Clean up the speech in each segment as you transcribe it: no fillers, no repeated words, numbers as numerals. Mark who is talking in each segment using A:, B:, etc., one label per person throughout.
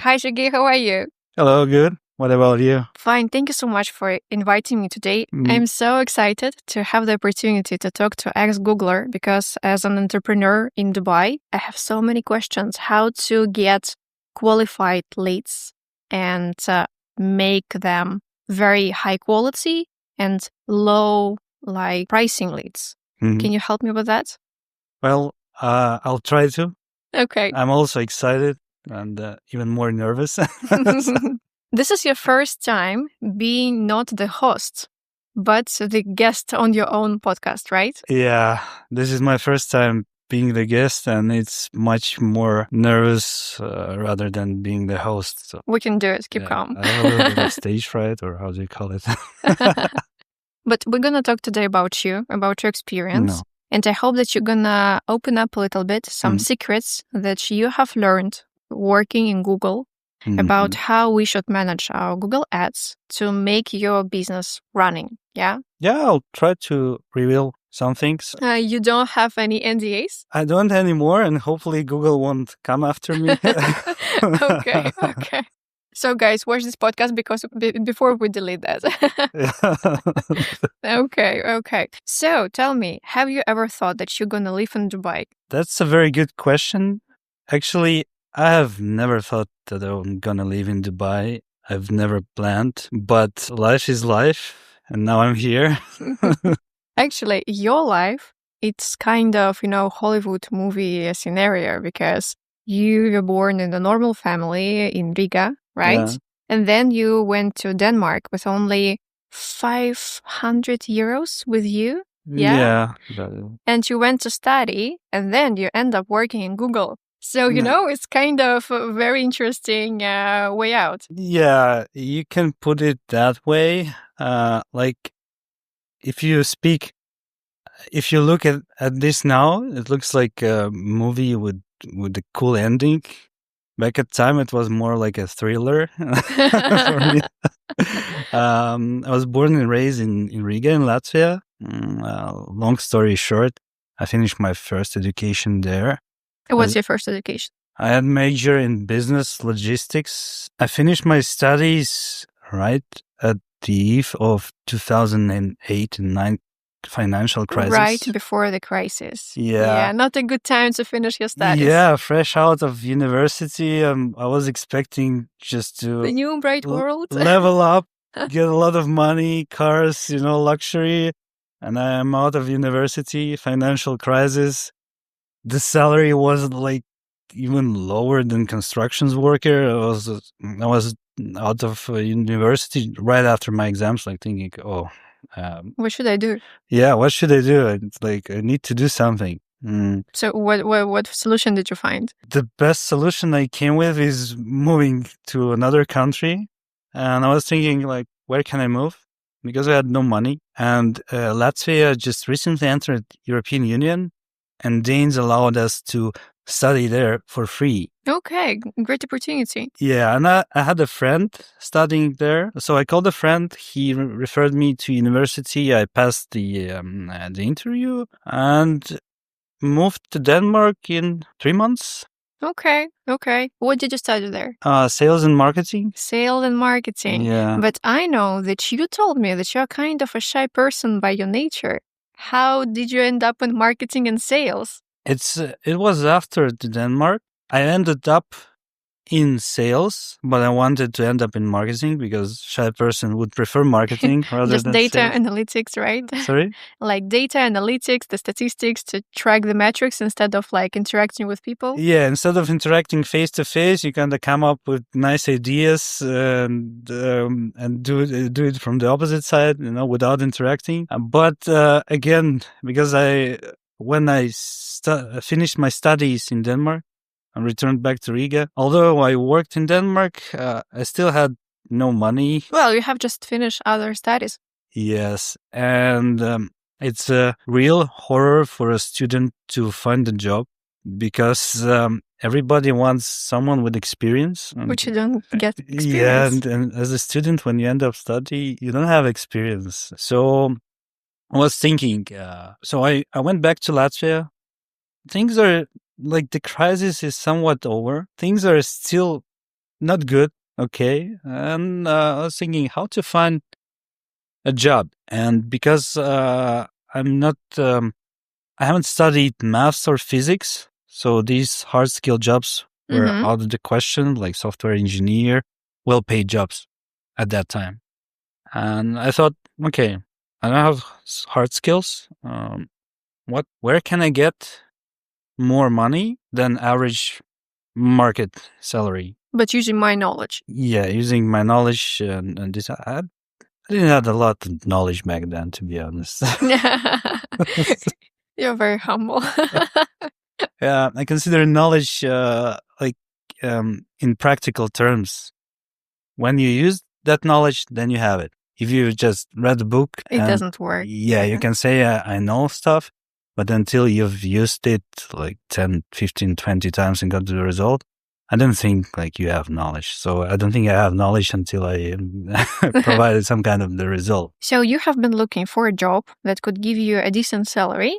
A: Hi, Sergey. How are you?
B: Hello, good. What about you?
A: Fine. Thank you so much for inviting me today.
B: Mm.
A: I'm so excited to have the opportunity to talk to ex-Googler because as an entrepreneur in Dubai, I have so many questions how to get qualified leads and make them very high quality and low pricing leads.
B: Mhm.
A: Can you help me with that?
B: Well, I'll try to.
A: Okay.
B: I'm also excited and even more nervous.
A: This is your first time being not the host, but the guest on your own podcast, right?
B: Yeah, this is my first time being the guest, and it's much more nervous rather than being the host. So,
A: We can do it. Keep
B: yeah,
A: calm.
B: I have a little bit of stage fright, or how do you call it?
A: But we're going to talk today about you, about your experience.
B: No.
A: And I hope that you're going to open up a little bit some secrets that you have learned working in Google about how we should manage our Google ads to make your business running. Yeah?
B: Yeah, I'll try to reveal some things.
A: You don't have any NDAs?
B: I don't anymore, and hopefully Google won't come after me.
A: Okay. So, guys, watch this podcast because before we delete that. Okay. So, tell me, have you ever thought that you're gonna live in Dubai?
B: That's a very good question. Actually, I have never thought that I'm gonna live in Dubai. I've never planned, but life is life, and now I'm here.
A: Actually, your life, it's kind of, Hollywood movie scenario because you were born in a normal family in Riga, right?
B: Yeah.
A: And then you went to Denmark with only 500 euros with you. Yeah. And you went to study, and then you end up working in Google. So, it's kind of a very interesting way out.
B: Yeah, you can put it that way. If you look at this now, it looks like a movie with a cool ending. Back at time, it was more like a thriller for me. I was born and raised in Riga, in Latvia. Long story short, I finished my first education there.
A: What's your first education?
B: I had major in business logistics. I finished my studies right at the eve of 2008 and 9 financial crisis.
A: Right before the crisis.
B: Yeah.
A: Not a good time to finish your studies.
B: Yeah, fresh out of university. I was expecting just to
A: The new bright world.
B: level up, get a lot of money, cars, luxury. And I am out of university, financial crisis. The salary was like even lower than constructions worker. I was out of university right after my exams, like thinking,
A: what should I do?
B: Yeah, what should I do? It's like I need to do something.
A: So what solution did you find?
B: The best solution I came with is moving to another country. And I was thinking, like, where can I move? Because I had no money. And Latvia just recently entered European Union, and Danes allowed us to study there for free.
A: Okay, great opportunity.
B: Yeah, and I had a friend studying there. So I called a friend. He referred me to university. I passed the interview and moved to Denmark in 3 months.
A: Okay. What did you study there?
B: Sales and marketing.
A: Sales and marketing.
B: Yeah.
A: But I know that you told me that you're kind of a shy person by your nature. How did you end up in marketing and sales?
B: It was after Denmark. I ended up in sales, but I wanted to end up in marketing because shy person would prefer marketing rather
A: Just
B: than
A: data
B: sales.
A: analytics, right?
B: Sorry?
A: Like data analytics, the statistics to track the metrics instead of interacting with people.
B: Yeah, instead of interacting face to face, you kind of come up with nice ideas and do it from the opposite side, without interacting. But again, because when I finished my studies in Denmark and returned back to Riga, although I worked in Denmark, I still had no money.
A: Well, you have just finished other studies.
B: Yes, and it's a real horror for a student to find a job because everybody wants someone with experience.
A: Which you don't get experience.
B: Yeah, and as a student, when you end up studying, you don't have experience. So I was thinking, so I went back to Latvia. Things are like the crisis is somewhat over. Things are still not good. Okay. And I was thinking how to find a job. And because I'm not, I haven't studied maths or physics. So these hard skill jobs were
A: Mm-hmm.
B: out of the question, like software engineer, well paid jobs at that time. And I thought, okay, I don't have hard skills. Where can I get more money than average market salary?
A: But using my knowledge.
B: Yeah, using my knowledge and this, I didn't have a lot of knowledge back then, to be honest.
A: You're very humble.
B: Yeah, I consider knowledge in practical terms. When you use that knowledge, then you have it. If you just read the book,
A: It doesn't work.
B: yeah, you can say I know stuff, but until you've used it like 10, 15, 20 times and got the result, I don't think like you have knowledge. So I don't think I have knowledge until I provided some kind of the result.
A: So you have been looking for a job that could give you a decent salary,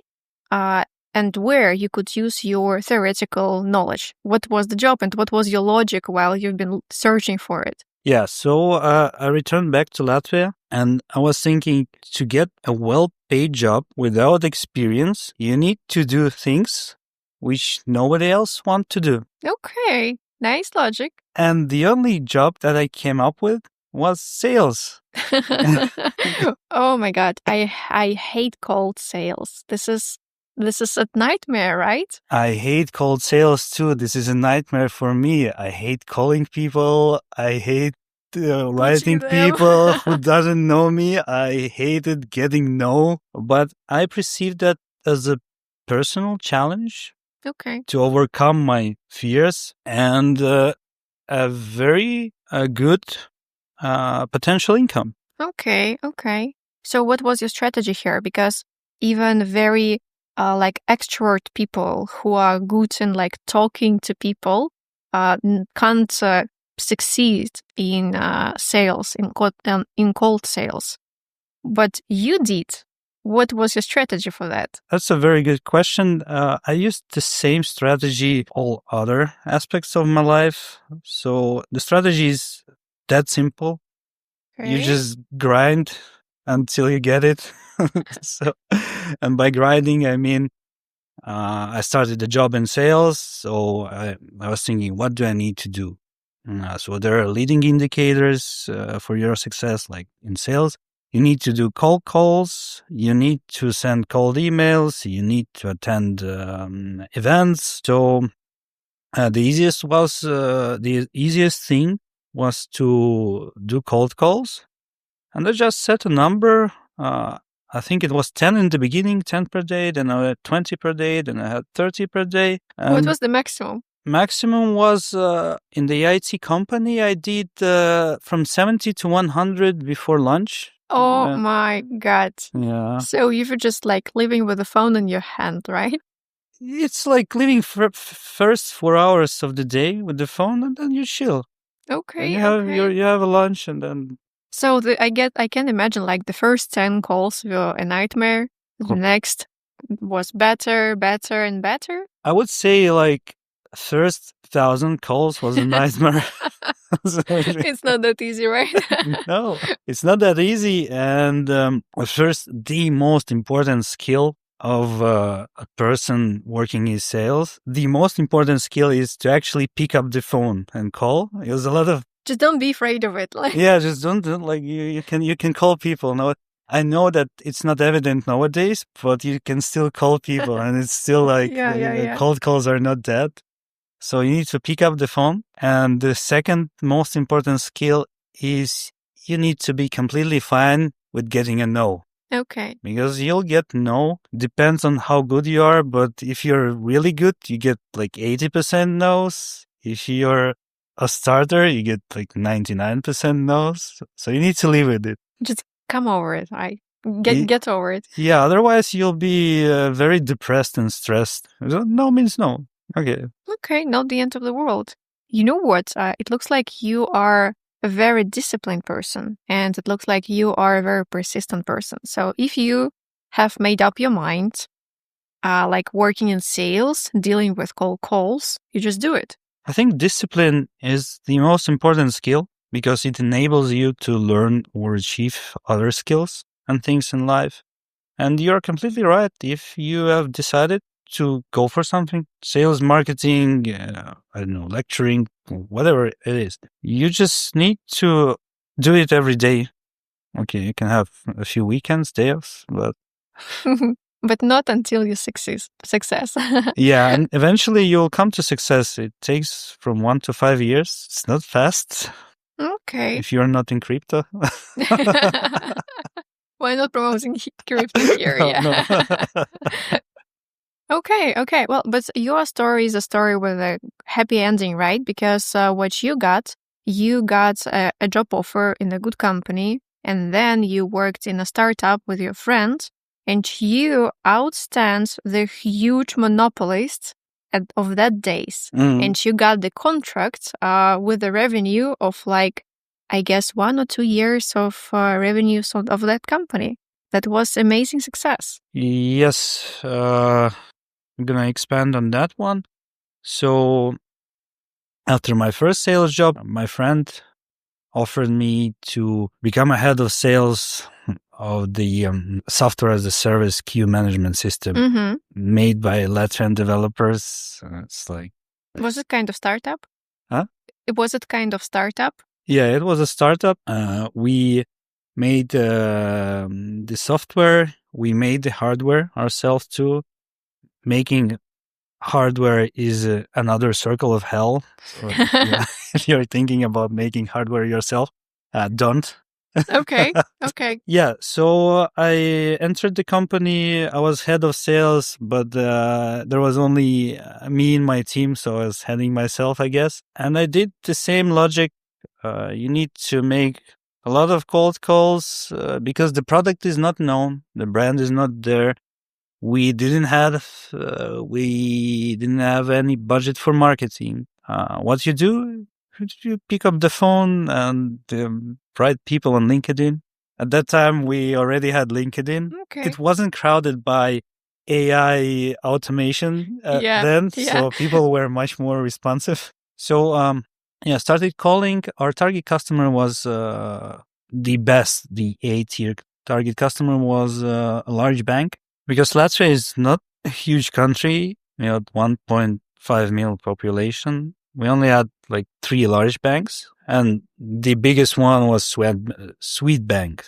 A: and where you could use your theoretical knowledge. What was the job and what was your logic while you've been searching for it?
B: Yeah, so I returned back to Latvia and I was thinking to get a well-paid job without experience, you need to do things which nobody else wants to do.
A: Okay, nice logic.
B: And the only job that I came up with was sales.
A: Oh my God, I hate cold sales. This is a nightmare, right?
B: I hate cold sales too. This is a nightmare for me. I hate calling people. I hate writing
A: them.
B: people who doesn't know me. I hated getting no, but I perceive that as a personal challenge
A: Okay.
B: to overcome my fears and a very good potential income.
A: Okay. So what was your strategy here? Because even very like extrovert people who are good in like talking to people can't succeed in sales, in cold sales. But you did. What was your strategy for that?
B: That's a very good question. I used the same strategy all other aspects of my life. So the strategy is that simple. You
A: Okay.
B: just grind until you get it. So, and by grinding, I mean, I started a job in sales. So I was thinking, what do I need to do? So there are leading indicators for your success, like in sales. You need to do cold calls. You need to send cold emails. You need to attend events. So the easiest thing was to do cold calls, and I just set a number. I think it was 10 in the beginning, 10 per day. Then I had 20 per day. Then I had 30 per day.
A: What was the maximum?
B: Maximum was in the IT company. I did from 70 to 100 before lunch.
A: Oh my God.
B: Yeah.
A: So you were just like living with the phone in your hand, right?
B: It's like living first 4 hours of the day with the phone and then you chill.
A: Okay.
B: And you have a lunch and then.
A: So I can imagine like the first 10 calls were a nightmare. The next was better, and better.
B: I would say like first 1,000 calls was a nightmare.
A: It's not that easy, right?
B: No, it's not that easy. And first, the most important skill of a person working in sales, the most important skill is to actually pick up the phone and call. There's a lot of
A: just don't be afraid of it. Like
B: yeah, just don't like you can call people. No, I know that it's not evident nowadays, but you can still call people, and it's still like cold calls are not dead. So you need to pick up the phone. And the second most important skill is you need to be completely fine with getting a no.
A: Okay.
B: Because you'll get no, depends on how good you are. But if you're really good, you get like 80% no's. If you're a starter, you get like 99% no's. So you need to live with it.
A: Just come over it. Get over it.
B: Yeah, otherwise you'll be very depressed and stressed. No means no. Okay,
A: not the end of the world. You know what? It looks like you are a very disciplined person, and it looks like you are a very persistent person. So if you have made up your mind, like working in sales, dealing with cold calls, you just do it.
B: I think discipline is the most important skill because it enables you to learn or achieve other skills and things in life. And you're completely right. If you have decided to go for something, sales, marketing, I don't know, lecturing, whatever it is, you just need to do it every day. Okay, you can have a few weekends, days, but
A: But not until you success.
B: yeah, and eventually you'll come to success. It takes from 1 to 5 years. It's not fast
A: Okay.
B: if you're not in crypto.
A: Why not promoting crypto here?
B: No,
A: Yeah.
B: no.
A: Okay. Well, but your story is a story with a happy ending, right? Because what you got a job offer in a good company, and then you worked in a startup with your friend, and you outstand the huge monopolist of that days.
B: Mm.
A: And you got the contract with a revenue of like, I guess, 1 or 2 years of revenues of that company. That was amazing success.
B: Yes, I'm gonna expand on that one. So after my first sales job, my friend offered me to become a head of sales of the software as a service queue management system
A: Mm-hmm.
B: made by Latvian developers. It's like,
A: Was it kind of startup?
B: huh?
A: Was it kind of startup?
B: Yeah, it was a startup. We made the software. We made the hardware ourselves too. Making hardware is another circle of hell. So if you're thinking about making hardware yourself, don't.
A: Okay.
B: Yeah, so I entered the company. I was head of sales, but there was only me and my team, so I was heading myself, I guess. And I did the same logic. You need to make a lot of cold calls because the product is not known, the brand is not there. We didn't have any budget for marketing. What you do, you pick up the phone and write people on LinkedIn. At that time, we already had LinkedIn.
A: Okay.
B: It wasn't crowded by AI automation then, so people were much more responsive. So, started calling. Our target customer was the best, the A-tier target customer was a large bank. Because Latvia is not a huge country, we had 1.5 million population. We only had like 3 large banks, and the biggest one was Swedbank.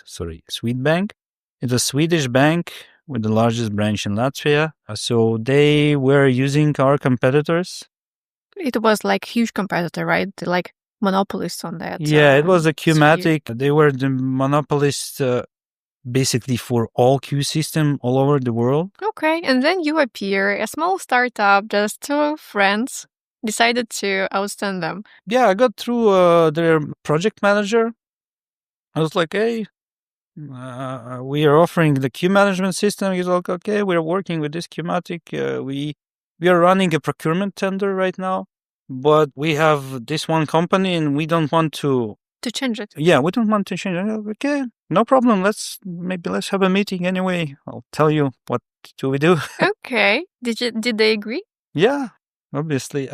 B: It's a Swedish bank with the largest branch in Latvia. So they were using our competitors.
A: It was like huge competitor, right? Like monopolists on that.
B: Yeah, it was a
A: sphere.
B: Qmatic. They were the monopolist basically for all queue system all over the world.
A: Okay, and then you appear, a small startup, just 2 friends, decided to outstand them.
B: Yeah, I got through their project manager. I was like, hey, we are offering the queue management system. He's like, okay, we're working with this Qmatic. We are running a procurement tender right now, but we have this one company and we don't want to
A: change it.
B: Yeah, we don't want to change it. Okay, no problem. Let's have a meeting anyway. I'll tell you what do we do.
A: Okay. Did they agree?
B: Yeah, obviously.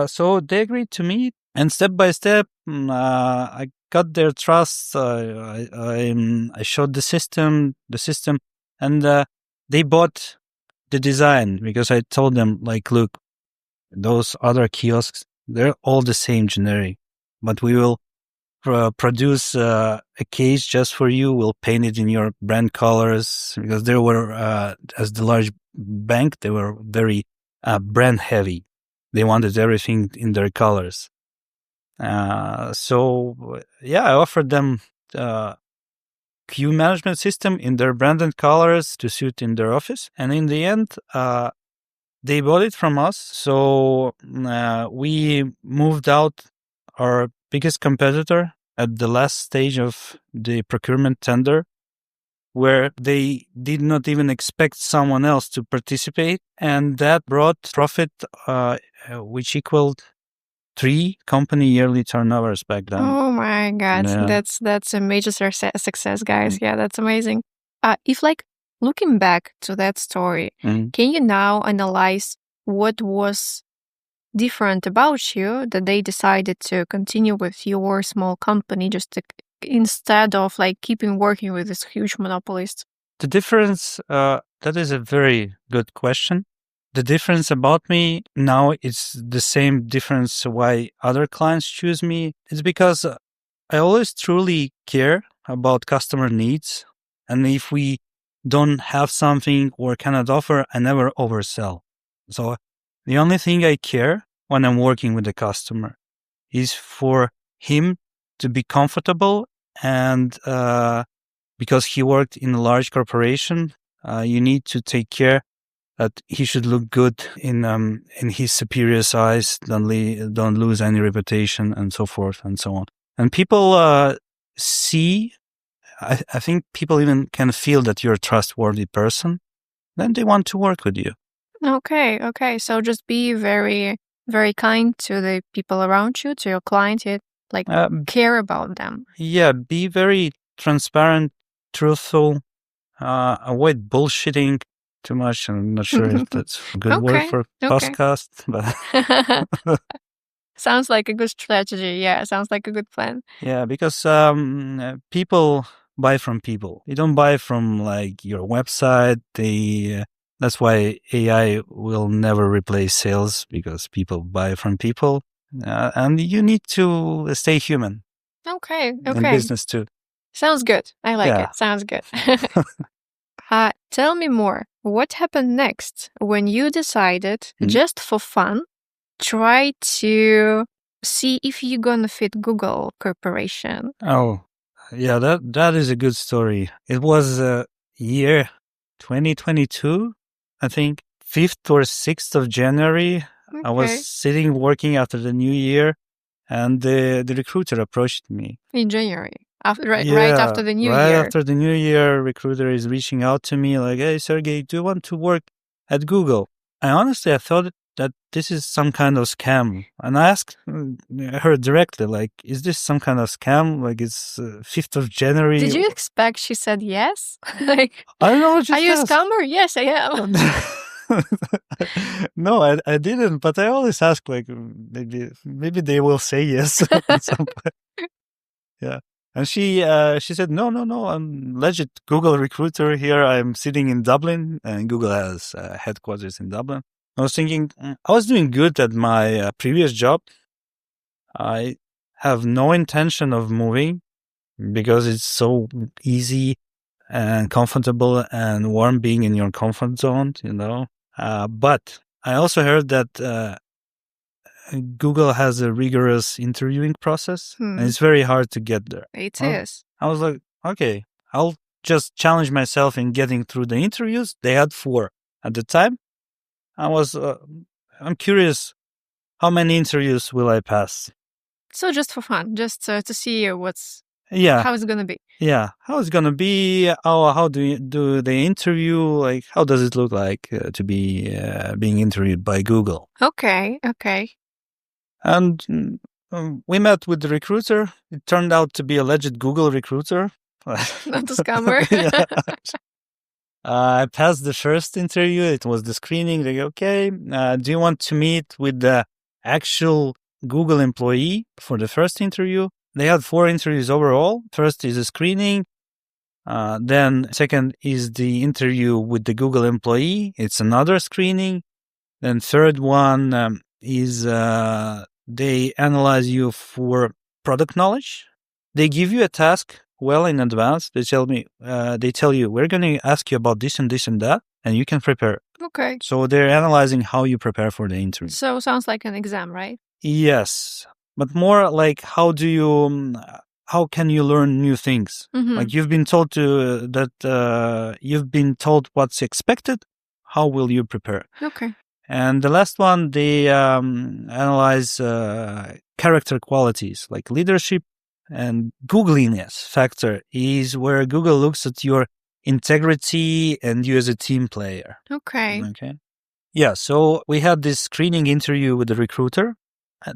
B: So they agreed to meet, and step by step, I got their trust. I showed the system, and they bought the design because I told them, like, look, those other kiosks, they're all the same generic, but we will produce a case just for you. We'll paint it in your brand colors because they were, as the large bank, they were very brand heavy. They wanted everything in their colors. So I offered them queue management system in their branded colors to suit in their office. And in the end, they bought it from us. So we moved out our biggest competitor at the last stage of the procurement tender, where they did not even expect someone else to participate. And that brought profit, which equaled 3 company yearly turnovers back then.
A: Oh my God.
B: Yeah.
A: That's a major success, guys. Yeah, that's amazing. If like looking back to that story,
B: Mhm.
A: can you now analyze what was different about you that they decided to continue with your small company instead of like keeping working with this huge monopolist?
B: The difference, that is a very good question. The difference about me now, it's the same difference why other clients choose me. It's because I always truly care about customer needs. And if we don't have something or cannot offer, I never oversell. So the only thing I care when I'm working with the customer is for him to be comfortable. And because he worked in a large corporation, you need to take care that he should look good in his superior's eyes, don't lose any reputation, and so forth and so on. And people see, I think people even can feel that you're a trustworthy person, then they want to work with you.
A: Okay. So just be very, very kind to the people around you, to your client, care about them.
B: Yeah, be very transparent, truthful, avoid bullshitting too much. I'm not sure if that's a good word for podcast, but
A: sounds like a good strategy. Yeah, sounds like a good plan.
B: Yeah, because people buy from people. They don't buy from like your website. That's why AI will never replace sales, because people buy from people, and you need to stay human.
A: Okay.
B: In business too.
A: Sounds good. I like it. Sounds good. Tell me more. What happened next when you decided, just for fun, try to see if you're gonna fit Google Corporation?
B: Oh, yeah, that is a good story. It was year 2022, I think, 5th or 6th of January.
A: Okay.
B: I was sitting working after the new year, and the recruiter approached me.
A: In January, right after the new year.
B: Right after the new year, recruiter is reaching out to me like, "Hey, Sergey, do you want to work at Google?" I thought that this is some kind of scam. And I asked her directly, like, is this some kind of scam? Like, it's 5th of January.
A: Did you expect she said yes? Like,
B: I don't know.
A: Are you a scammer? Yes, I am.
B: No, I didn't. But I always ask, like, maybe they will say yes at some point. Yeah. And she said, no, I'm legit Google recruiter here. I'm sitting in Dublin, and Google has headquarters in Dublin. I was thinking, I was doing good at my previous job. I have no intention of moving because it's so easy and comfortable and warm being in your comfort zone, But I also heard that Google has a rigorous interviewing process, and it's very hard to get there.
A: It is.
B: I was like, okay, I'll just challenge myself in getting through the interviews. They had 4 at the time. I'm curious, how many interviews will I pass?
A: So just for fun, just to see how it's gonna be.
B: Yeah, how it's gonna be? How do they interview? Like, how does it look like to be being interviewed by Google?
A: Okay.
B: And we met with the recruiter. It turned out to be a legit Google recruiter.
A: Not a scammer.
B: I passed the first interview. It was the screening. They go, okay, do you want to meet with the actual Google employee for the first interview? They had 4 interviews overall. First is a screening. Then second is the interview with the Google employee. It's another screening. Then third one is they analyze you for product knowledge. They give you a task well in advance. They tell you, we're going to ask you about this and this and that, and you can prepare.
A: Okay.
B: So they're analyzing how you prepare for the interview.
A: So sounds like an exam, right?
B: Yes, but more like how can you learn new things?
A: Mm-hmm.
B: Like you've been told you've been told what's expected. How will you prepare?
A: Okay.
B: And the last one, they analyze character qualities like leadership and Googliness factor is where Google looks at your integrity and you as a team player.
A: Okay.
B: Yeah, so we had this screening interview with the recruiter.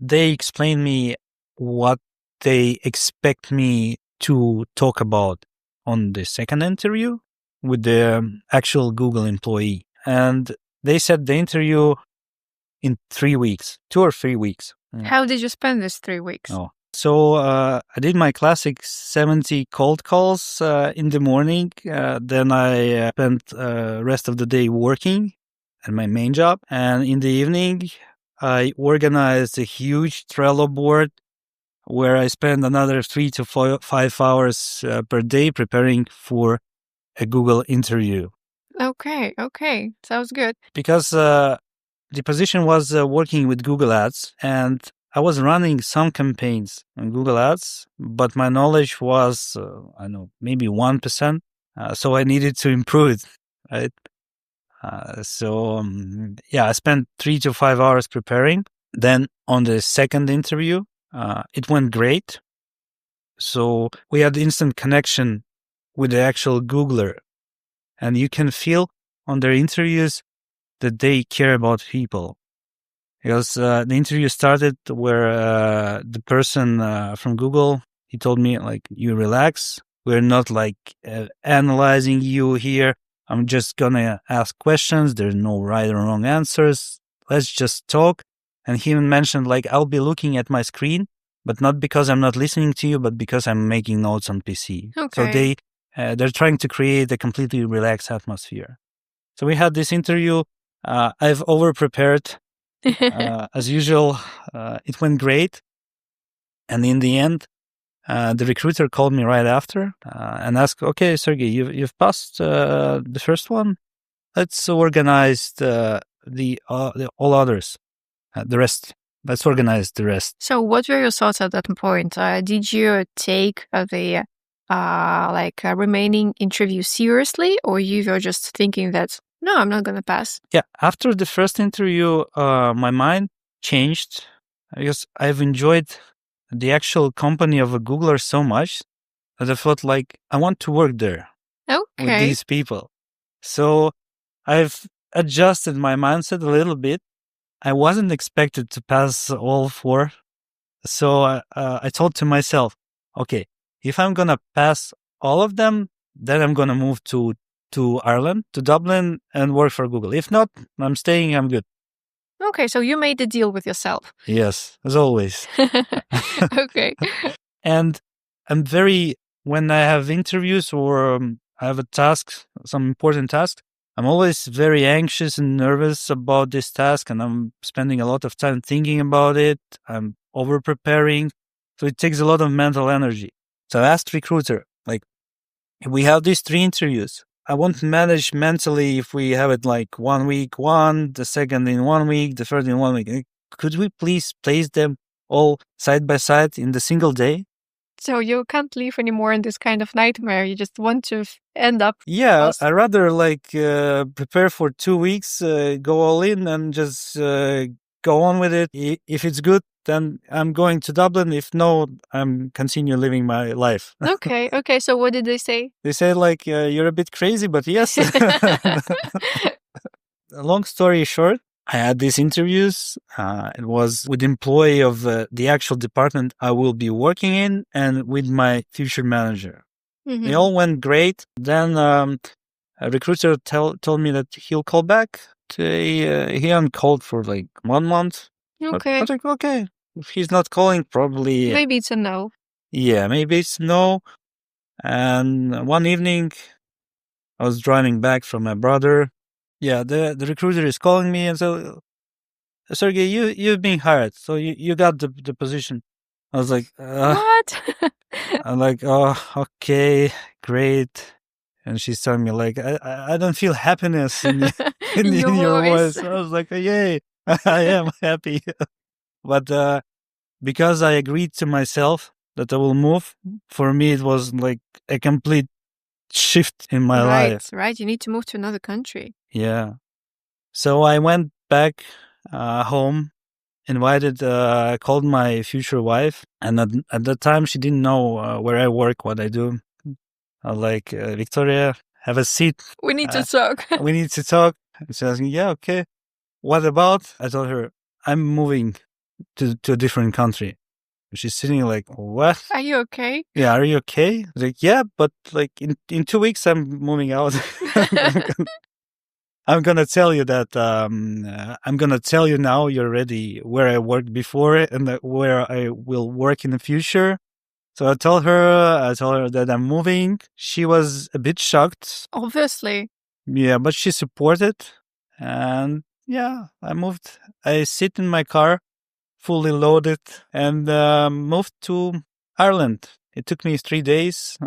B: They explained me what they expect me to talk about on the second interview with the actual Google employee. And they said the interview in 3 weeks, 2 or 3 weeks.
A: How did you spend these 3 weeks?
B: Oh. So I did my classic 70 cold calls in the morning. Then I spent rest of the day working at my main job. And in the evening, I organized a huge Trello board where I spend another 3 to 5 hours per day preparing for a Google interview.
A: Okay. Sounds good.
B: Because the position was working with Google Ads, and I was running some campaigns on Google Ads, but my knowledge was, I don't know, maybe 1%. So I needed to improve it, right? I spent 3 to 5 hours preparing. Then on the second interview, it went great. So we had instant connection with the actual Googler. And you can feel on their interviews that they care about people. Because the interview started where the person from Google, he told me, like, you relax. We're not like analyzing you here. I'm just going to ask questions. There's no right or wrong answers. Let's just talk. And he even mentioned, like, I'll be looking at my screen, but not because I'm not listening to you, but because I'm making notes on PC.
A: Okay.
B: So they're trying to create a completely relaxed atmosphere. So we had this interview. I've over-prepared. As usual, it went great. And in the end, the recruiter called me right after and asked, okay, Sergey, you've passed the first one. Let's organize the all others, the rest. Let's organize the rest.
A: So what were your thoughts at that point? Did you take the remaining interview seriously, or you were just thinking that, no, I'm not going to pass?
B: Yeah, after the first interview, my mind changed because I've enjoyed the actual company of a Googler so much that I felt like I want to work there with these people. So I've adjusted my mindset a little bit. I wasn't expected to pass all 4. So I told to myself, okay, if I'm going to pass all of them, then I'm going to move to Ireland, to Dublin, and work for Google. If not, I'm staying, I'm good.
A: Okay, so you made the deal with yourself.
B: Yes, as always.
A: Okay.
B: And I'm when I have interviews or I have a task, some important task, I'm always very anxious and nervous about this task, and I'm spending a lot of time thinking about it. I'm over-preparing, so it takes a lot of mental energy. So I asked recruiter, like, if we have these 3 interviews, I won't manage mentally if we have it like 1 week, the second in 1 week, the third in 1 week. Could we please place them all side by side in the single day?
A: So you can't live anymore in this kind of nightmare. You just want to end up.
B: Yeah, I rather prepare for 2 weeks, go all in, and just go on with it. If it's good, then I'm going to Dublin. If no, I'm continue living my life.
A: Okay. So what did they say?
B: They say you're a bit crazy, but yes. Long story short, I had these interviews. It was with employee of the actual department I will be working in and with my future manager.
A: Mm-hmm.
B: They all went great. Then a recruiter told me that he'll call back. He uncalled for 1 month.
A: Okay.
B: But okay, if he's not calling, probably...
A: Maybe it's a no.
B: Yeah, maybe it's no. And one evening, I was driving back from my brother. Yeah, the recruiter is calling me and so, Sergey, you've been hired, so you got the position. I was like,
A: what?
B: I'm like, oh, okay, great. And she's telling me I don't feel happiness in your voice. I was like, yay, I am happy. But because I agreed to myself that I will move, for me it was like a complete shift in my life.
A: Right. You need to move to another country.
B: Yeah. So I went back home, called my future wife. And at that time, she didn't know where I work, what I do. I was like, Victoria, have a seat.
A: We need to talk.
B: We need to talk. And she asked me, yeah, okay. What about? I told her, I'm moving to a different country. She's sitting like, what?
A: Are you okay?
B: Yeah, are you okay? I was like, yeah, but in 2 weeks, I'm moving out. I'm gonna tell you that. I'm gonna tell you now. You're already where I worked before and where I will work in the future. So I told her that I'm moving. She was a bit shocked.
A: Obviously.
B: Yeah, but she supported. And yeah, I moved. I sit in my car, fully loaded, and moved to Ireland. It took me 3 days.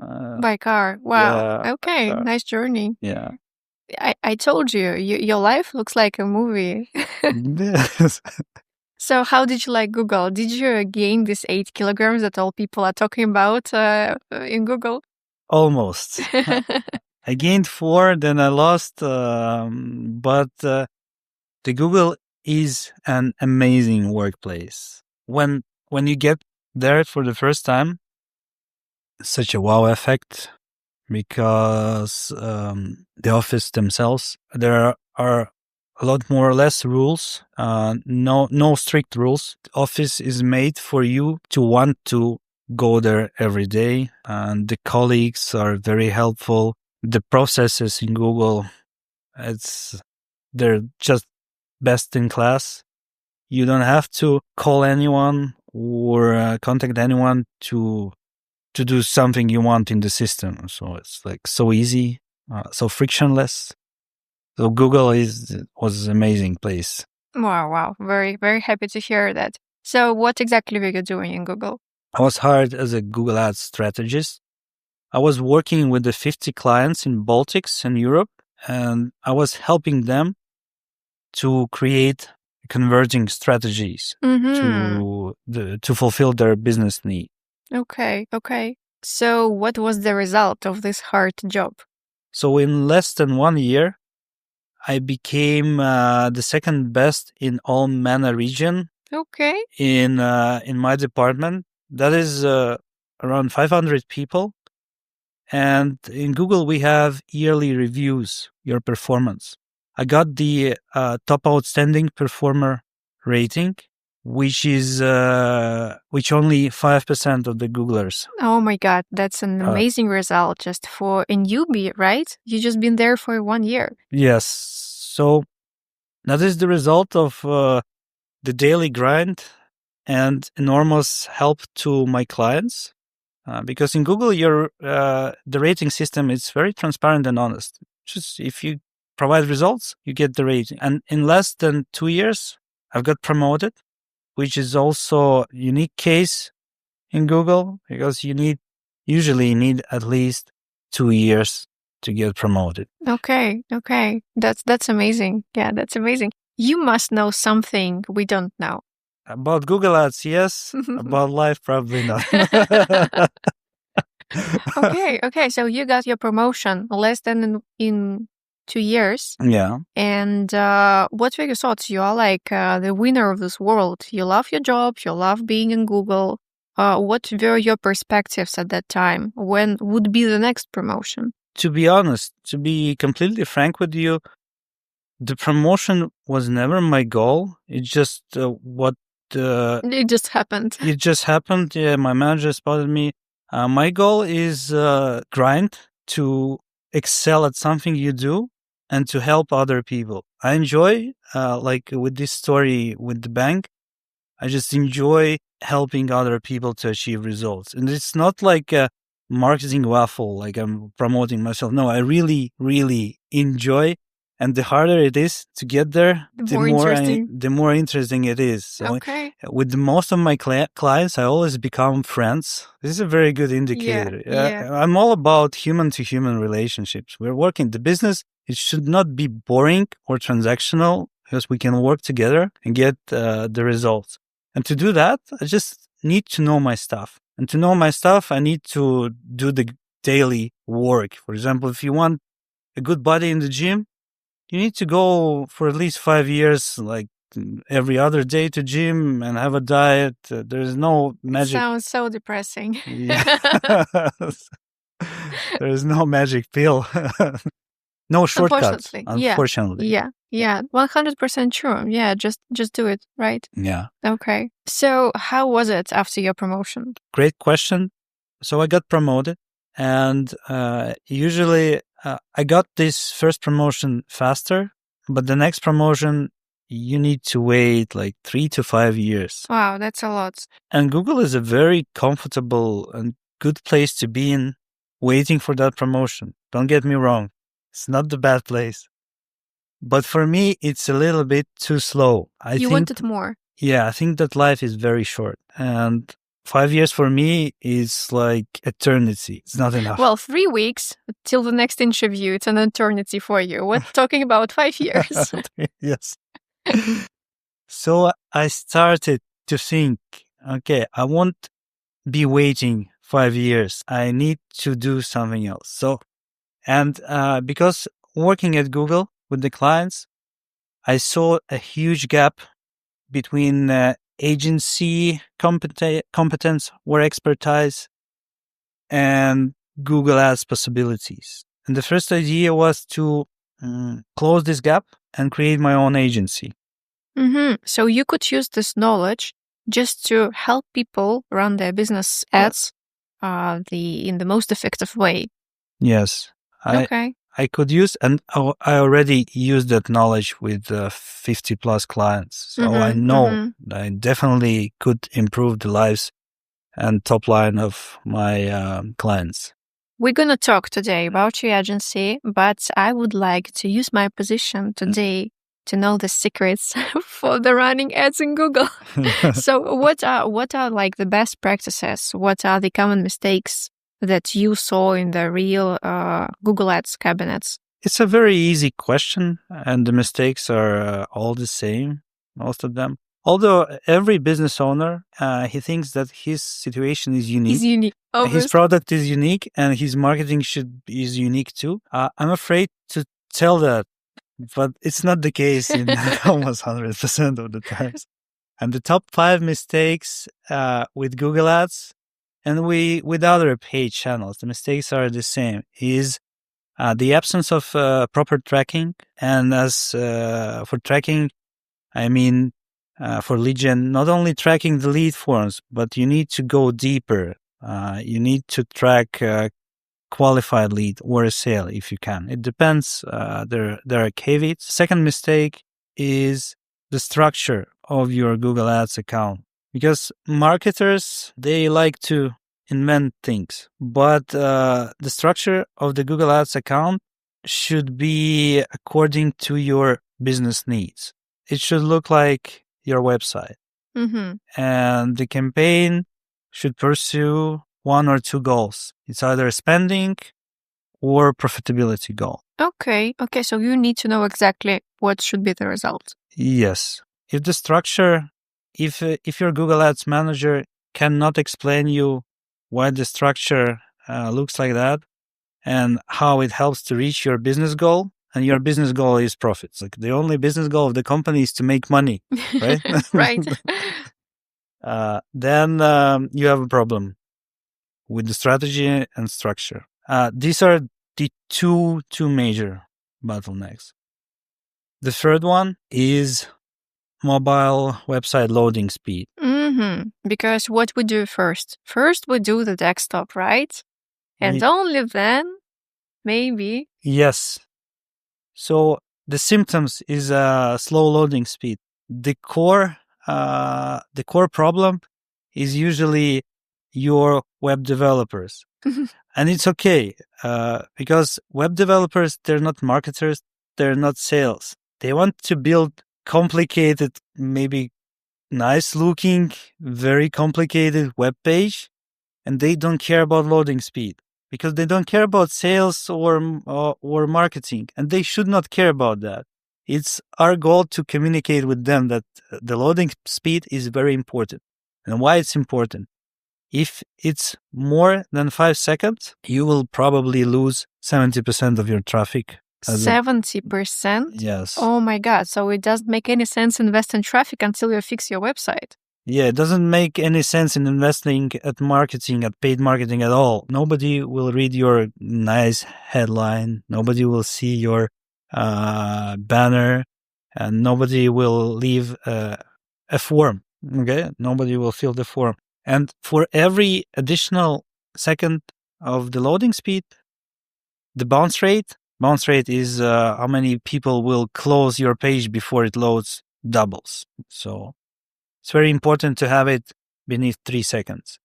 A: By car. Wow.
B: Yeah,
A: Okay. Nice journey.
B: yeah.
A: I told you, your life looks like a movie.
B: Yes.
A: So how did you like Google? Did you gain this 8 kilograms that all people are talking about in Google?
B: Almost. I gained 4, then I lost. But the Google is an amazing workplace. When you get there for the first time, such a wow effect because the office themselves, there are a lot more or less rules, no strict rules. The office is made for you to want to go there every day, and the colleagues are very helpful. The processes in Google, they're just best in class. You don't have to call anyone or contact anyone to do something you want in the system. So it's like so easy, so frictionless. So Google was an amazing place.
A: Wow. Very, very happy to hear that. So what exactly were you doing in Google?
B: I was hired as a Google Ads strategist. I was working with the 50 clients in Baltics and Europe, and I was helping them to create converging strategies to fulfill their business need.
A: Okay. So what was the result of this hard job?
B: So in less than 1 year, I became the second best in all MENA region.
A: Okay.
B: In my department, that is around 500 people. And in Google, we have yearly reviews, your performance. I got the top outstanding performer rating, which is which only 5% of the Googlers.
A: Oh my God, that's an amazing result just for a newbie, right? You just been there for 1 year.
B: Yes. So that is the result of the daily grind and enormous help to my clients. Because in Google, the rating system is very transparent and honest. Just if you provide results, you get the rating. And in less than 2 years, I've got promoted, which is also a unique case in Google because you usually need at least 2 years to get promoted.
A: Okay. That's amazing. Yeah, that's amazing. You must know something we don't know.
B: About Google Ads, yes. About life, probably not.
A: Okay. So you got your promotion less than in 2 years.
B: Yeah.
A: And what were your thoughts? You are like the winner of this world. You love your job. You love being in Google. What were your perspectives at that time? When would be the next promotion?
B: To be honest, to be completely frank with you, the promotion was never my goal. It's just
A: it just happened.
B: It just happened. Yeah, my manager spotted me. My goal is grind to excel at something you do and to help other people. I enjoy, like with this story with the bank, I just enjoy helping other people to achieve results. And it's not like a marketing waffle, like I'm promoting myself. No, I really, really enjoy. And the harder it is to get there, the more interesting it is. So with most of my clients, I always become friends. This is a very good indicator.
A: Yeah.
B: I'm all about human-to-human relationships. We're working the business. It should not be boring or transactional because we can work together and get the results. And to do that, I just need to know my stuff. And to know my stuff, I need to do the daily work. For example, if you want a good body in the gym, you need to go for at least 5 years, like every other day to gym and have a diet. There's no magic.
A: Sounds so depressing.
B: Yeah. There's no magic pill. No shortcuts, unfortunately.
A: Yeah. 100% true. Yeah, just do it, right?
B: Yeah.
A: Okay. So how was it after your promotion?
B: Great question. So I got promoted, and usually I got this first promotion faster but the next promotion, you need to wait like 3 to 5 years.
A: Wow, that's a lot.
B: And Google is a very comfortable and good place to be in, waiting for that promotion. Don't get me wrong. It's not the bad place. But for me, it's a little bit too slow.
A: You wanted more.
B: Yeah, I think that life is very short. And 5 years for me is like eternity. It's not enough.
A: Well, 3 weeks till the next interview, it's an eternity for you. We're talking about 5 years.
B: Yes. So I started to think, okay, I won't be waiting 5 years. I need to do something else. So, and because working at Google with the clients, I saw a huge gap between agency competence or expertise and Google Ads possibilities. And the first idea was to close this gap and create my own agency.
A: So you could use this knowledge just to help people run their business ads in the most effective way.
B: Yes.
A: Okay.
B: I could use, and I already used that knowledge with 50 plus clients. So I know I definitely could improve the lives and top line of my clients.
A: We're going to talk today about your agency, but I would like to use my position today to know the secrets for the running ads in Google. So what are like the best practices? What are the common mistakes that you saw in the real Google Ads cabinets?
B: It's a very easy question, and the mistakes are all the same, most of them. Although every business owner, he thinks that his situation is unique.
A: He's unique. Obviously.
B: His product is unique, and his marketing is unique too. I'm afraid to tell that, but it's not the case in almost 100% of the times. And the top 5 mistakes with Google Ads and with other paid channels, the mistakes are the same, is the absence of proper tracking. And as for tracking, I mean, for lead gen, not only tracking the lead forms, but you need to go deeper. You need to track qualified lead or a sale if you can. It depends. There are caveats. Second mistake is the structure of your Google Ads account, because marketers, they like to invent things, but the structure of the Google Ads account should be according to your business needs. It should look like your website. And the campaign should pursue 1 or 2 goals. It's either a spending or profitability goal. Okay,
A: so you need to know exactly what should be the result.
B: Yes. If the structure, if your Google Ads manager cannot explain you why the structure looks like that and how it helps to reach your business goal, and your business goal is profits. Like the only business goal of the company is to make money, right?
A: Right.
B: Then you have a problem with the strategy and structure. These are the two major bottlenecks. The third one is mobile website loading speed.
A: Because what we do first? First, we do the desktop, right? And only then, maybe.
B: Yes. So the symptoms is slow loading speed. The core problem is usually your web developers. And it's okay, because web developers, they're not marketers, they're not sales. They want to build complicated, maybe nice looking, very complicated web page, and they don't care about loading speed because they don't care about sales or marketing, and they should not care about that. It's our goal to communicate with them that the loading speed is very important. And why it's important? If it's more than 5 seconds, you will probably lose 70% of your traffic.
A: 70%?
B: Yes.
A: Oh my God. So it doesn't make any sense invest in traffic until you fix your website.
B: Yeah, it doesn't make any sense in investing at marketing, at paid marketing at all. Nobody will read your nice headline. Nobody will see your banner, and nobody will leave a form. Okay, nobody will fill the form. And for every additional second of the loading speed, the bounce rate Bounce rate is how many people will close your page before it loads doubles. So it's very important to have it beneath 3 seconds.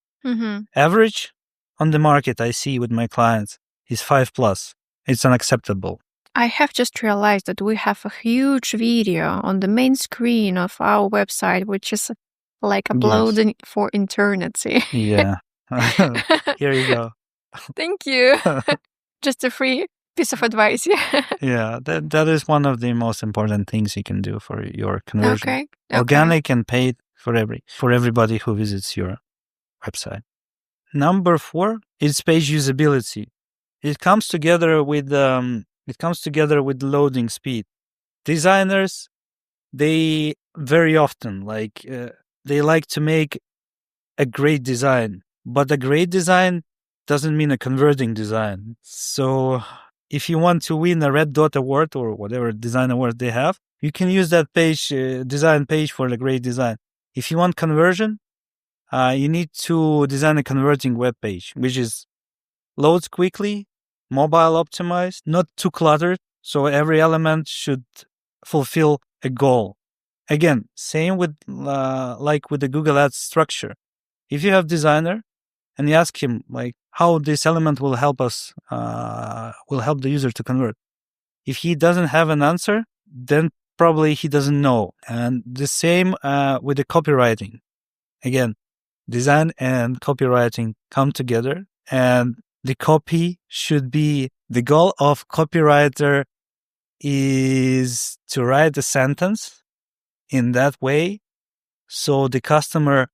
B: Average on the market I see with my clients is 5+. It's unacceptable.
A: I have just realized that we have a huge video on the main screen of our website, which is like uploading for eternity.
B: Yeah. Here you go.
A: Thank you. Just a free piece of advice.
B: Yeah, that is one of the most important things you can do for your conversion.
A: Okay.
B: Organic and paid for everybody who visits your website. Number 4 is page usability. It comes together with loading speed. Designers, they very often they like to make a great design, but a great design doesn't mean a converting design. So if you want to win a Red Dot Award or whatever design award they have, you can use that page, design page for a great design. If you want conversion, you need to design a converting web page, which is loads quickly, mobile optimized, not too cluttered, so every element should fulfill a goal. Again, same with like with the Google Ads structure. If you have designer and you ask him like how this element will help us, will help the user to convert. If he doesn't have an answer, then probably he doesn't know. And the same with the copywriting. Again, design and copywriting come together, and the copy should be, the goal of copywriter is to write a sentence in that way so the customer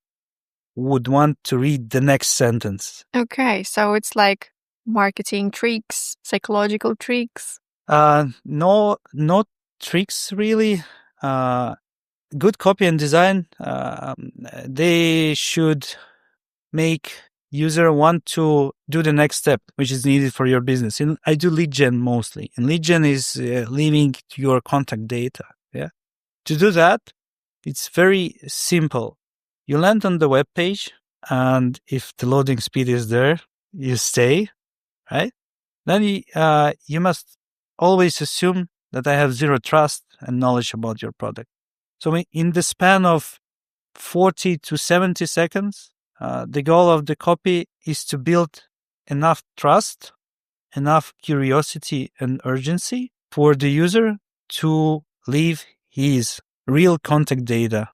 B: would want to read the next sentence.
A: Okay, so it's like marketing tricks, psychological tricks.
B: No, not tricks really. Good copy and design, they should make user want to do the next step, which is needed for your business. And I do lead gen mostly. And lead gen is leaving your contact data. Yeah. To do that, it's very simple. You land on the web page, and if the loading speed is there, you stay, right? Then you must always assume that I have zero trust and knowledge about your product. So in the span of 40 to 70 seconds, the goal of the copy is to build enough trust, enough curiosity and urgency for the user to leave his real contact data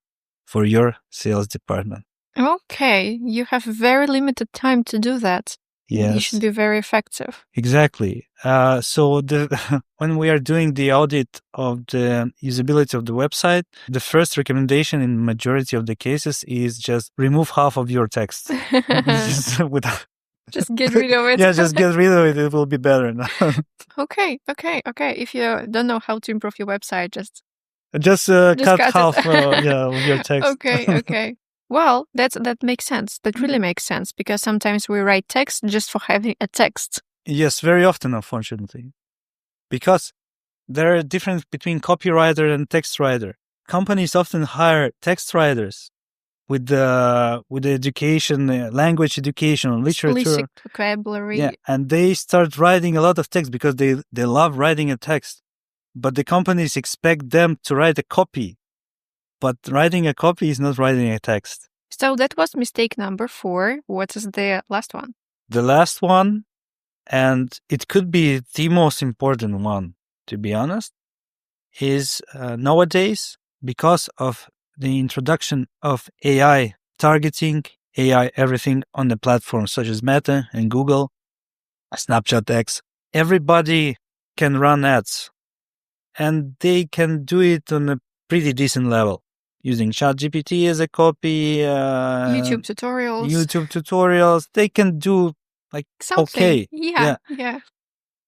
B: for your sales department.
A: Okay, you have very limited time to do that.
B: Yes.
A: You should be very effective.
B: Exactly. So when we are doing the audit of the usability of the website, the first recommendation in majority of the cases is just remove half of your text.
A: Just get rid of it.
B: Yeah, just get rid of it. It will be better.
A: Okay. If you don't know how to improve your website, just
B: cut half of your text.
A: Okay. Well, that makes sense. That really makes sense, because sometimes we write text just for having a text.
B: Yes, very often, unfortunately. Because there are a difference between copywriter and text writer. Companies often hire text writers with the education, language education, literature.
A: Explicit vocabulary.
B: Yeah, and they start writing a lot of text because they love writing a text. But the companies expect them to write a copy. But writing a copy is not writing a text.
A: So that was mistake number 4. What is the last one?
B: The last one, and it could be the most important one, to be honest, is nowadays, because of the introduction of AI targeting, AI everything on the platforms such as Meta and Google, Snapchat X, everybody can run ads. And they can do it on a pretty decent level, using ChatGPT as a copy.
A: YouTube tutorials.
B: They can do like
A: something.
B: Okay.
A: Yeah.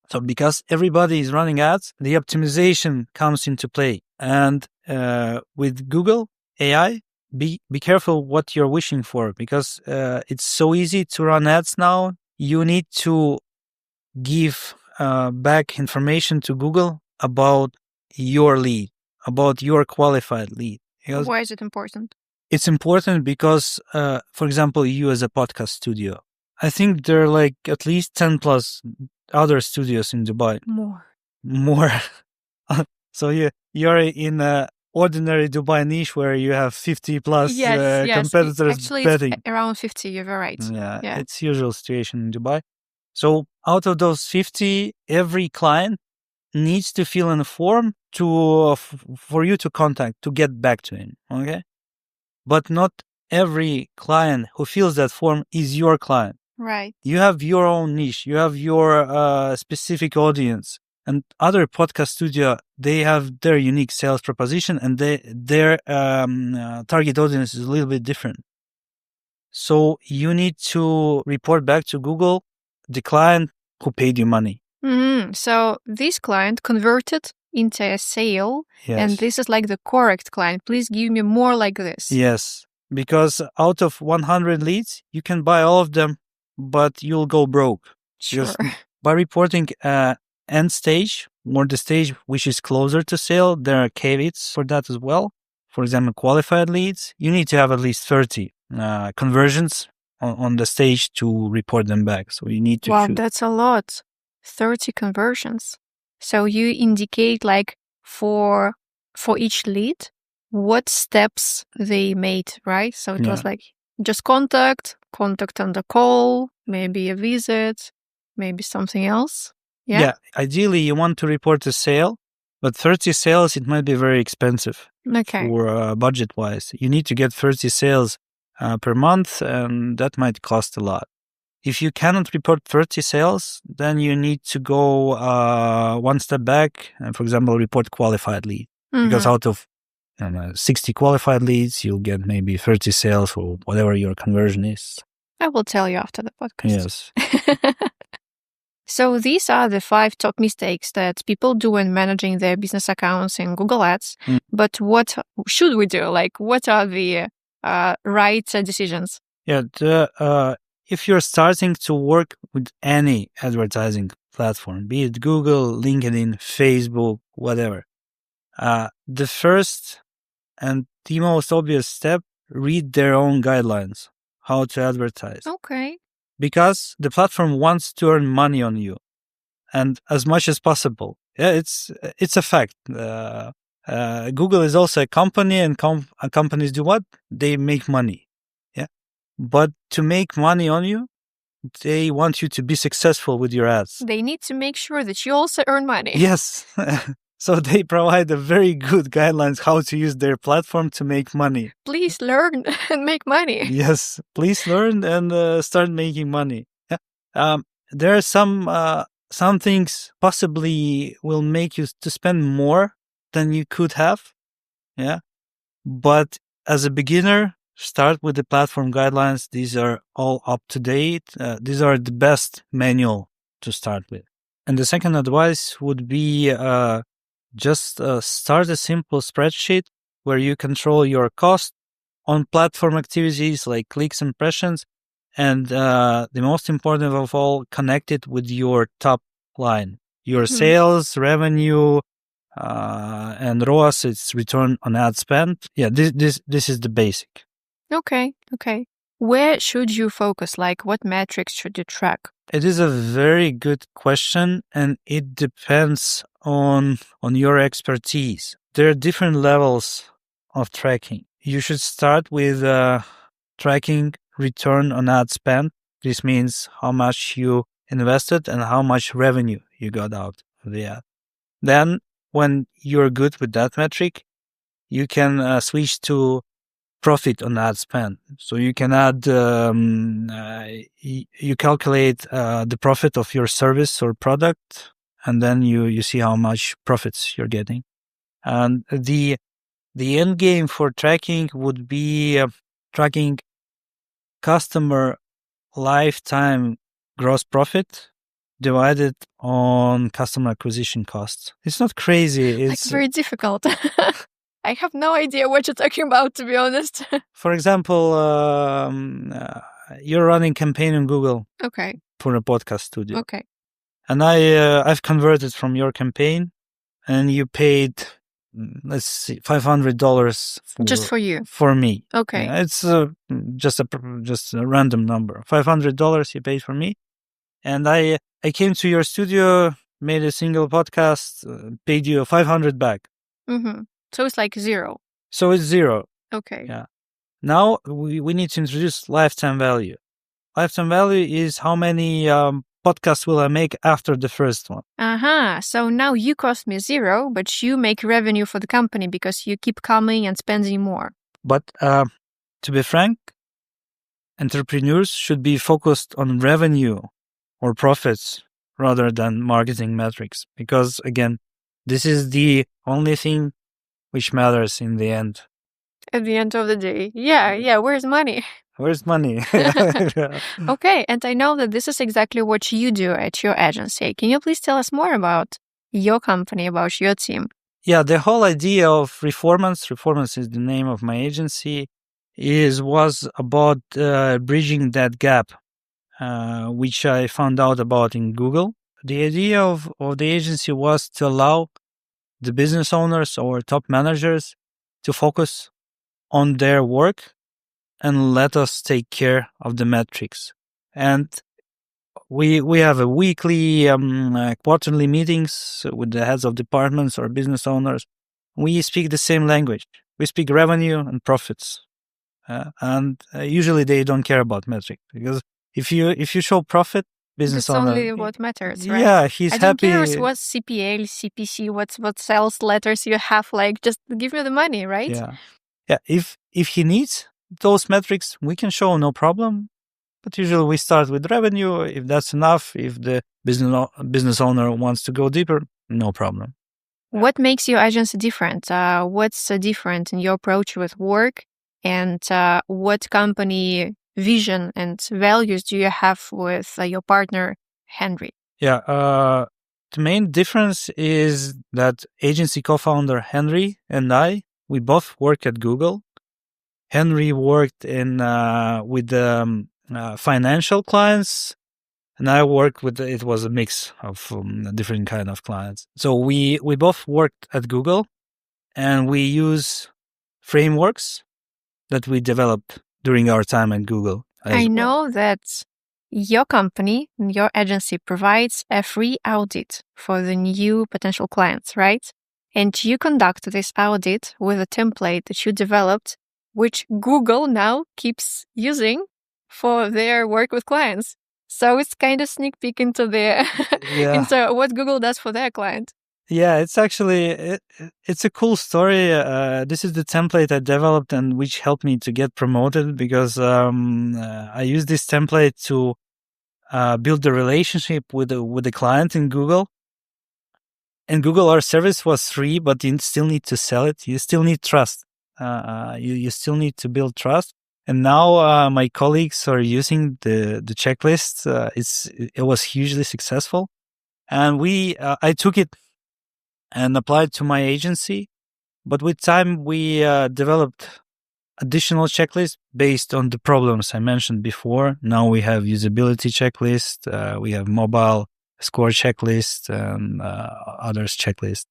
B: So because everybody is running ads, the optimization comes into play. And with Google AI, be careful what you're wishing for, because it's so easy to run ads now. You need to give back information to Google about your lead, about your qualified lead.
A: Why is it important?
B: It's important because, for example, you as a podcast studio, I think there are like at least 10 plus other studios in Dubai.
A: More.
B: more. So you're in a ordinary Dubai niche where you have 50 plus
A: Yes.
B: competitors
A: Actually,
B: betting.
A: it's around 50. You're right.
B: Yeah,
A: Yeah.
B: it's usual situation in Dubai. So out of those 50, every client needs to fill in a form for you to contact, to get back to him. Okay. But not every client who fills that form is your client.
A: Right.
B: You have your own niche. You have your specific audience. And other podcast studio, they have their unique sales proposition, and their target audience is a little bit different. So you need to report back to Google the client who paid you money.
A: So this client converted into a sale, and
B: Yes.
A: this is like the correct client. Please give me more like this.
B: Yes. Because out of 100 leads, you can buy all of them, but you'll go broke.
A: Sure.
B: Because by reporting end stage or the stage which is closer to sale, there are caveats for that as well. For example, qualified leads, you need to have at least 30 conversions on the stage to report them back. So you need to
A: Wow,
B: choose.
A: that's a lot. 30 conversions. So you indicate like for each lead what steps they made, right? So it was like just contact on the call, maybe a visit, maybe something else. Yeah.
B: Ideally, you want to report a sale, but 30 sales, it might be very expensive.
A: Okay.
B: For budget-wise. You need to get 30 sales per month, and that might cost a lot. If you cannot report 30 sales, then you need to go one step back and, for example, report qualified lead. Because out of 60 qualified leads, you'll get maybe 30 sales or whatever your conversion is.
A: I will tell you after the podcast.
B: Yes.
A: So these are the 5 top mistakes that people do when managing their business accounts in Google Ads. But what should we do? Like, what are the right decisions?
B: Yeah, if you're starting to work with any advertising platform, be it Google, LinkedIn, Facebook, whatever, the first and the most obvious step, read their own guidelines, how to advertise.
A: Okay.
B: Because the platform wants to earn money on you, and as much as possible. Yeah, it's a fact. Google is also a company, and companies do what? They make money. Yeah, but to make money on you, they want you to be successful with your ads.
A: They need to make sure that you also earn money.
B: Yes. So they provide a very good guidelines how to use their platform to make money.
A: Please learn and make money.
B: Yes, please learn and start making money. Yeah. There are some things possibly will make you to spend more than you could have. Yeah. But as a beginner, start with the platform guidelines. These are all up to date. These are the best manual to start with. And the second advice would be just start a simple spreadsheet where you control your cost on platform activities like clicks, impressions, and the most important of all, connect it with your top line, your sales, revenue, and ROAS, it's return on ad spend. Yeah, this is the basic.
A: Okay. Where should you focus? Like, what metrics should you track?
B: It is a very good question, and it depends on your expertise. There are different levels of tracking. You should start with tracking return on ad spend. This means how much you invested and how much revenue you got out of the ad. Then, when you're good with that metric, you can switch to profit on ad spend. So you can add, you calculate the profit of your service or product, and then you see how much profits you're getting. And the end game for tracking would be tracking customer lifetime gross profit divided on customer acquisition costs. It's not crazy. It's
A: very difficult. I have no idea what you're talking about, to be honest.
B: For example, you're running campaign on Google.
A: Okay.
B: For a podcast studio.
A: Okay.
B: And I've converted from your campaign, and you paid, let's see, $500
A: just for you.
B: For me.
A: Okay.
B: Yeah, it's just a random number. $500 you paid for me, and I came to your studio made a single podcast, paid you 500 back.
A: Mm-hmm. So it's like 0.
B: So it's 0.
A: Okay.
B: Yeah. Now we need to introduce lifetime value. Lifetime value is how many podcasts will I make after the first one.
A: So now you cost me 0, but you make revenue for the company because you keep coming and spending more.
B: But to be frank, entrepreneurs should be focused on revenue or profits rather than marketing metrics, because again, this is the only thing which matters in the end.
A: At the end of the day. Yeah, where's money?
B: Where's money?
A: Okay, and I know that this is exactly what you do at your agency. Can you please tell us more about your company, about your team?
B: Yeah, the whole idea of Reformance is the name of my agency, was about bridging that gap, which I found out about in Google. The idea of the agency was to allow the business owners or top managers to focus on their work and let us take care of the metrics. And we have a weekly, quarterly meetings with the heads of departments or business owners. We speak the same language. We speak revenue and profits, and usually they don't care about metric, because if you show profit, business
A: That's
B: owner,
A: only what matters, right?
B: yeah, he's
A: I don't
B: happy.
A: care what CPA, CPC, what sales letters you have. Like, just give me the money, right?
B: Yeah. If he needs those metrics, we can show, no problem. But usually we start with revenue. If that's enough, if the business owner wants to go deeper, no problem.
A: What makes your agency different? What's different in your approach with work? And what company vision and values do you have with your partner, Henry?
B: Yeah. The main difference is that agency co-founder Henry and we both work at Google. Henry worked with financial clients, and I worked with, it was a mix of different kind of clients. So we both worked at Google, and we use frameworks that we developed during our time at Google.
A: I know that your company, your agency provides a free audit for the new potential clients, right? And you conduct this audit with a template that you developed, which Google now keeps using for their work with clients. So it's kind of sneak peek into into what Google does for their client.
B: Yeah, it's actually, it's a cool story. This is the template I developed and which helped me to get promoted, because I used this template to build the relationship with the client in Google. In Google, our service was free, but you still need to sell it. You still need trust. You still need to build trust. And now my colleagues are using the checklist. It was hugely successful, and I took it and applied to my agency. But with time, we developed additional checklists based on the problems I mentioned before. Now we have usability checklist, we have mobile score checklist, and others checklist.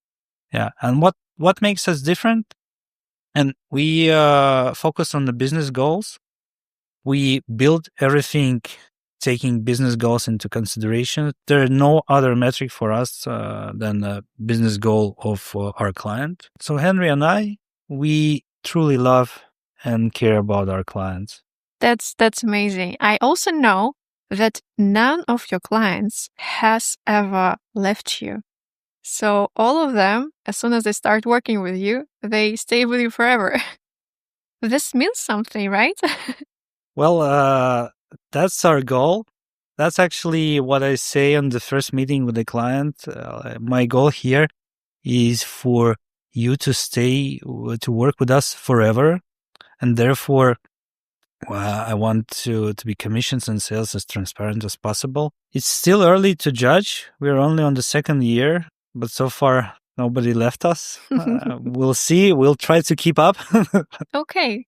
B: Yeah, and what makes us different? And we focus on the business goals. We build everything taking business goals into consideration. There are no other metric for us than the business goal of our client. So Henry and we truly love and care about our clients.
A: That's amazing. I also know that none of your clients has ever left you. So all of them, as soon as they start working with you, they stay with you forever. This means something, right?
B: Well, that's our goal. That's actually what I say on the first meeting with the client. My goal here is for you to stay to work with us forever, and therefore I want to be commissions and sales as transparent as possible. It's still early to judge. We're only on the 2nd year, but so far nobody left us. We'll see. We'll try to keep up.
A: Okay.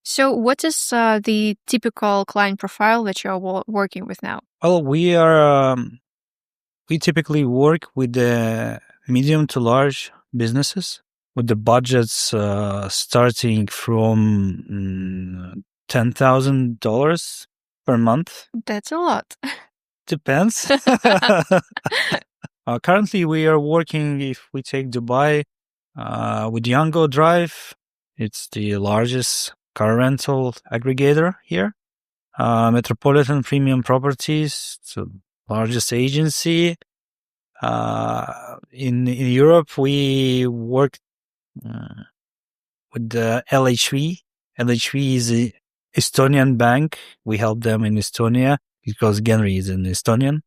A: So what is the typical client profile that you're working with now?
B: Well, we typically work with the medium to large businesses with the budgets starting from $10,000 per month.
A: That's a lot.
B: Depends. Currently, we are working, if we take Dubai, with Yango Drive. It's the largest car rental aggregator here. Metropolitan Premium Properties, so largest agency. In Europe, we work with the LHV. LHV is an Estonian bank. We help them in Estonia because Genry is an Estonian.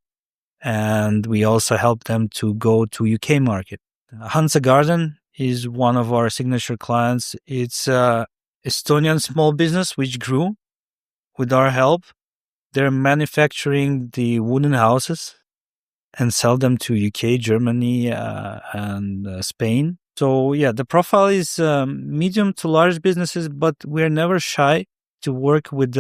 B: And we also help them to go to UK market. Hansa Garden is one of our signature clients. It's a Estonian small business which grew with our help. They're manufacturing the wooden houses and sell them to UK, Germany, and Spain. So yeah, the profile is medium to large businesses, but we're never shy to work with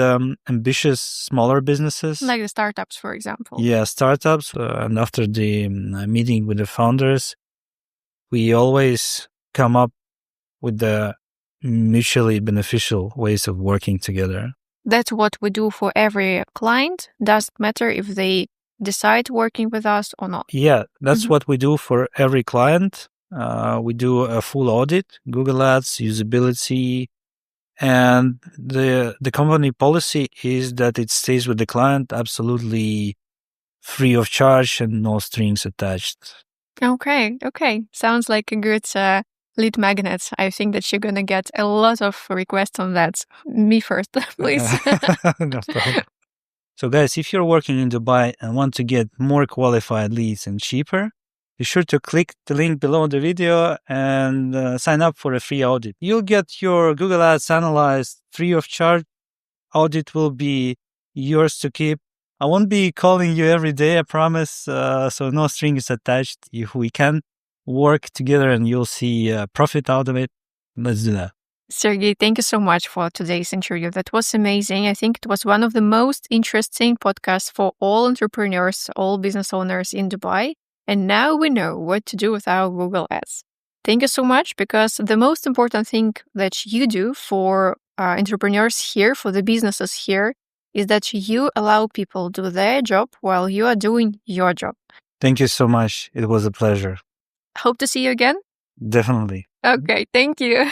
B: ambitious smaller businesses.
A: Like the startups, for example.
B: Yeah, startups. And after the meeting with the founders, we always come up with the mutually beneficial ways of working together.
A: That's what we do for every client. Doesn't matter if they decide working with us or not.
B: Yeah, that's what we do for every client. We do a full audit, Google Ads, usability, and the company policy is that it stays with the client absolutely free of charge and no strings attached.
A: Okay. Sounds like a good lead magnet. I think that you're going to get a lot of requests on that. Me first, please.
B: No problem. So guys, if you're working in Dubai and want to get more qualified leads and cheaper, be sure to click the link below the video and sign up for a free audit. You'll get your Google Ads analyzed free of charge. Audit will be yours to keep. I won't be calling you every day, I promise. So no strings attached. If we can work together and you'll see profit out of it, let's do that.
A: Sergey, thank you so much for today's interview. That was amazing. I think it was one of the most interesting podcasts for all entrepreneurs, all business owners in Dubai. And now we know what to do with our Google Ads. Thank you so much, because the most important thing that you do for entrepreneurs here, for the businesses here, is that you allow people to do their job while you are doing your job.
B: Thank you so much. It was a pleasure.
A: Hope to see you again.
B: Definitely.
A: Okay, thank you.